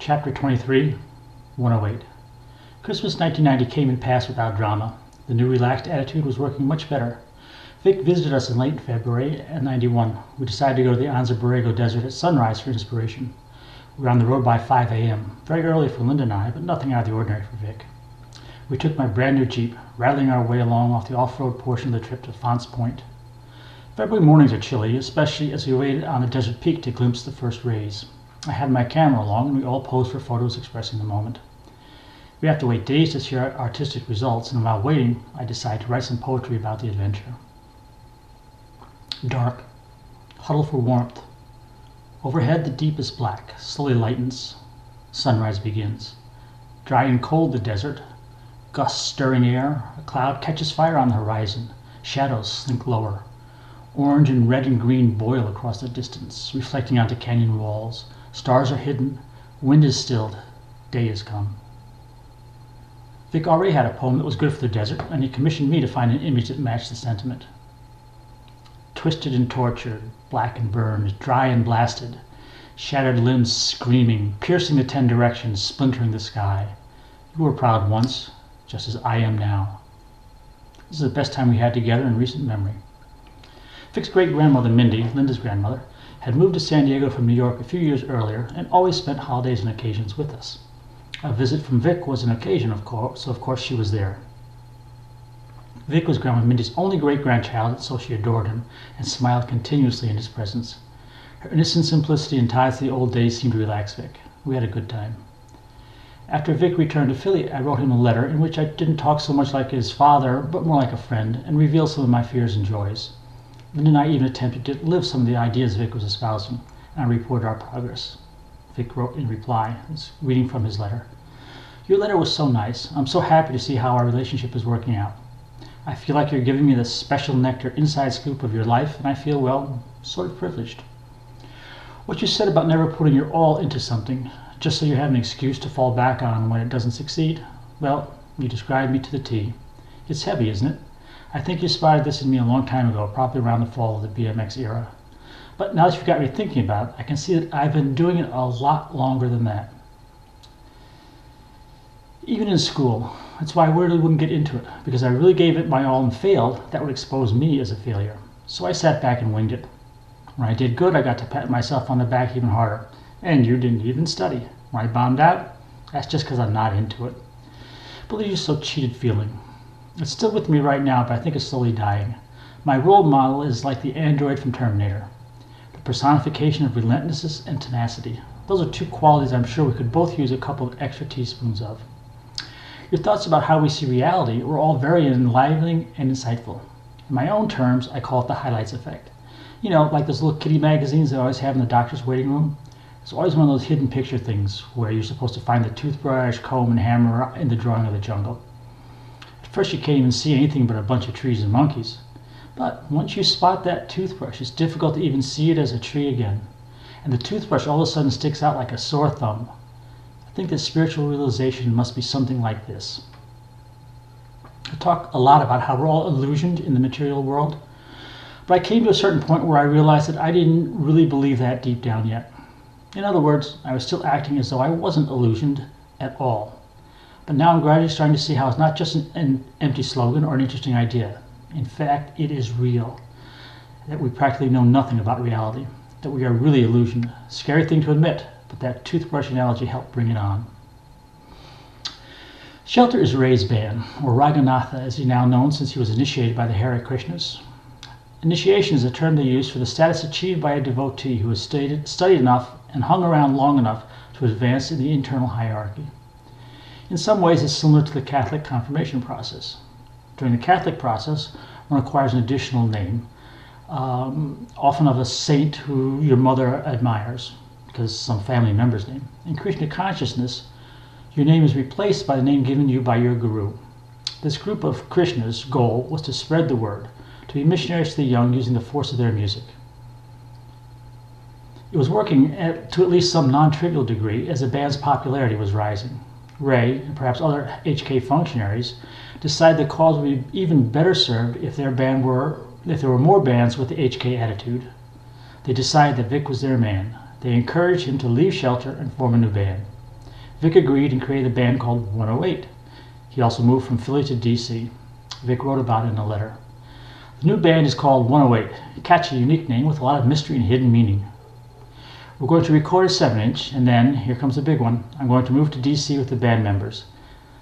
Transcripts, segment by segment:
Chapter 23, 108. Christmas 1990 came and passed without drama. The new relaxed attitude was working much better. Vic visited us in late February at 91. We decided to go to the Anza-Borrego desert at sunrise for inspiration. We were on the road by 5 a.m., very early for Linda and I, but nothing out of the ordinary for Vic. We took my brand new Jeep, rattling our way along off the off-road portion of the trip to Fonts Point. February mornings are chilly, especially as we waited on the desert peak to glimpse the first rays. I had my camera along and we all posed for photos expressing the moment. We have to wait days to see our artistic results, and while waiting, I decided to write some poetry about the adventure. Dark. Huddle for warmth. Overhead the deep is black, slowly lightens. Sunrise begins. Dry and cold the desert. Gusts stirring air. A cloud catches fire on the horizon. Shadows slink lower. Orange and red and green boil across the distance, reflecting onto canyon walls. Stars are hidden. Wind is stilled. Day is come. Vic already had a poem that was good for the desert, and he commissioned me to find an image that matched the sentiment. Twisted and tortured, black and burned, dry and blasted, shattered limbs screaming, piercing the 10 directions, splintering the sky. You were proud once, just as I am now. This is the best time we had together in recent memory. Vic's great-grandmother Mindy, Linda's grandmother, had moved to San Diego from New York a few years earlier and always spent holidays and occasions with us. A visit from Vic was an occasion, so of course she was there. Vic was Grandma Mindy's only great-grandchild, so she adored him and smiled continuously in his presence. Her innocent simplicity and ties to the old days seemed to relax Vic. We had a good time. After Vic returned to Philly, I wrote him a letter in which I didn't talk so much like his father, but more like a friend, and revealed some of my fears and joys. Linda and I even attempted to live some of the ideas Vic was espousing, and I reported our progress. Vic wrote in reply, reading from his letter. Your letter was so nice. I'm so happy to see how our relationship is working out. I feel like you're giving me the special nectar inside scoop of your life, and I feel, well, sort of privileged. What you said about never putting your all into something, just so you have an excuse to fall back on when it doesn't succeed, well, you described me to the T. It's heavy, isn't it? I think you spotted this in me a long time ago, probably around the fall of the BMX era. But now that you've got me thinking about it, I can see that I've been doing it a lot longer than that. Even in school, that's why I really wouldn't get into it, because I really gave it my all and failed. That would expose me as a failure. So I sat back and winged it. When I did good, I got to pat myself on the back even harder. And you didn't even study. When I bombed out, that's just because I'm not into it. Believe you so cheated feeling. It's still with me right now, but I think it's slowly dying. My role model is like the android from Terminator, the personification of relentlessness and tenacity. Those are two qualities I'm sure we could both use a couple of extra teaspoons of. Your thoughts about how we see reality were all very enlivening and insightful. In my own terms, I call it the highlights effect. You know, like those little kiddie magazines they always have in the doctor's waiting room. It's always one of those hidden picture things where you're supposed to find the toothbrush, comb, and hammer in the drawing of the jungle. At first you can't even see anything but a bunch of trees and monkeys. But once you spot that toothbrush, it's difficult to even see it as a tree again. And the toothbrush all of a sudden sticks out like a sore thumb. I think that spiritual realization must be something like this. I talk a lot about how we're all illusioned in the material world, but I came to a certain point where I realized that I didn't really believe that deep down yet. In other words, I was still acting as though I wasn't illusioned at all. But now I'm gradually starting to see how it's not just an empty slogan or an interesting idea. In fact, it is real. That we practically know nothing about reality. That we are really illusioned. Scary thing to admit, but that toothbrush analogy helped bring it on. Shelter is Ray's band, or Raghunatha as he's now known since he was initiated by the Hare Krishnas. Initiation is a term they use for the status achieved by a devotee who has studied enough and hung around long enough to advance in the internal hierarchy. In some ways, it's similar to the Catholic confirmation process. During the Catholic process, one acquires an additional name, often of a saint who your mother admires, because some family member's name. In Krishna consciousness, your name is replaced by the name given you by your guru. This group of Krishna's goal was to spread the word, to be missionaries to the young using the force of their music. It was working to at least some non-trivial degree as the band's popularity was rising. Ray, and perhaps other HK functionaries, decided the cause would be even better served if there were more bands with the HK attitude. They decided that Vic was their man. They encouraged him to leave Shelter and form a new band. Vic agreed and created a band called 108. He also moved from Philly to DC. Vic wrote about it in a letter. The new band is called 108. A catchy, unique name with a lot of mystery and hidden meaning. We're going to record a 7-inch, and then, here comes the big one, I'm going to move to DC with the band members.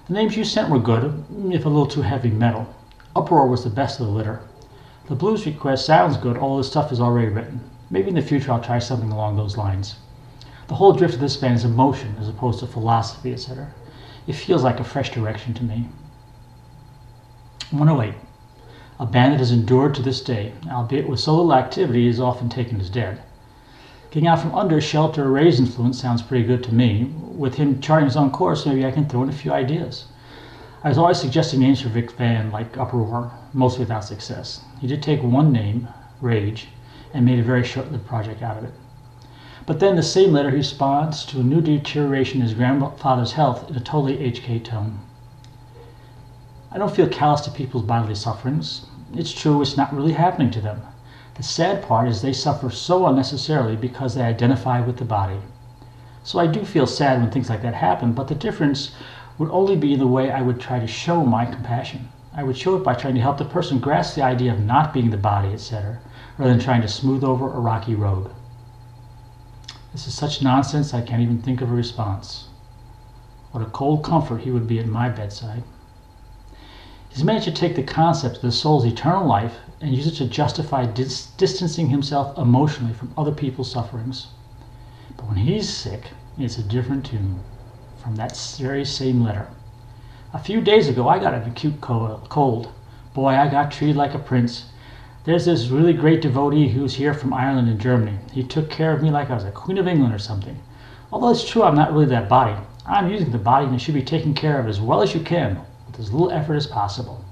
The names you sent were good, if a little too heavy metal. Uproar was the best of the litter. The blues request sounds good, all this stuff is already written. Maybe in the future I'll try something along those lines. The whole drift of this band is emotion as opposed to philosophy, etc. It feels like a fresh direction to me. 108. A band that has endured to this day, albeit with so little activity, is often taken as dead. Getting out from under Shelter Ray's influence sounds pretty good to me. With him charting his own course, maybe I can throw in a few ideas. I was always suggesting names for Vic's band, like Uproar, mostly without success. He did take one name, Rage, and made a very short-lived project out of it. But then the same letter he responds to a new deterioration in his grandfather's health in a totally HK tone. I don't feel callous to people's bodily sufferings. It's true, it's not really happening to them. The sad part is they suffer so unnecessarily because they identify with the body. So I do feel sad when things like that happen, but the difference would only be in the way I would try to show my compassion. I would show it by trying to help the person grasp the idea of not being the body, etc., rather than trying to smooth over a rocky road. This is such nonsense I can't even think of a response. What a cold comfort he would be at my bedside. He's managed to take the concept of the soul's eternal life and use it to justify distancing himself emotionally from other people's sufferings. But when he's sick, it's a different tune. From that very same letter. A few days ago, I got an acute cold. Boy, I got treated like a prince. There's this really great devotee who's here from Ireland and Germany. He took care of me like I was a Queen of England or something. Although it's true I'm not really that body. I'm using the body and it should be taken care of as well as you can, with as little effort as possible.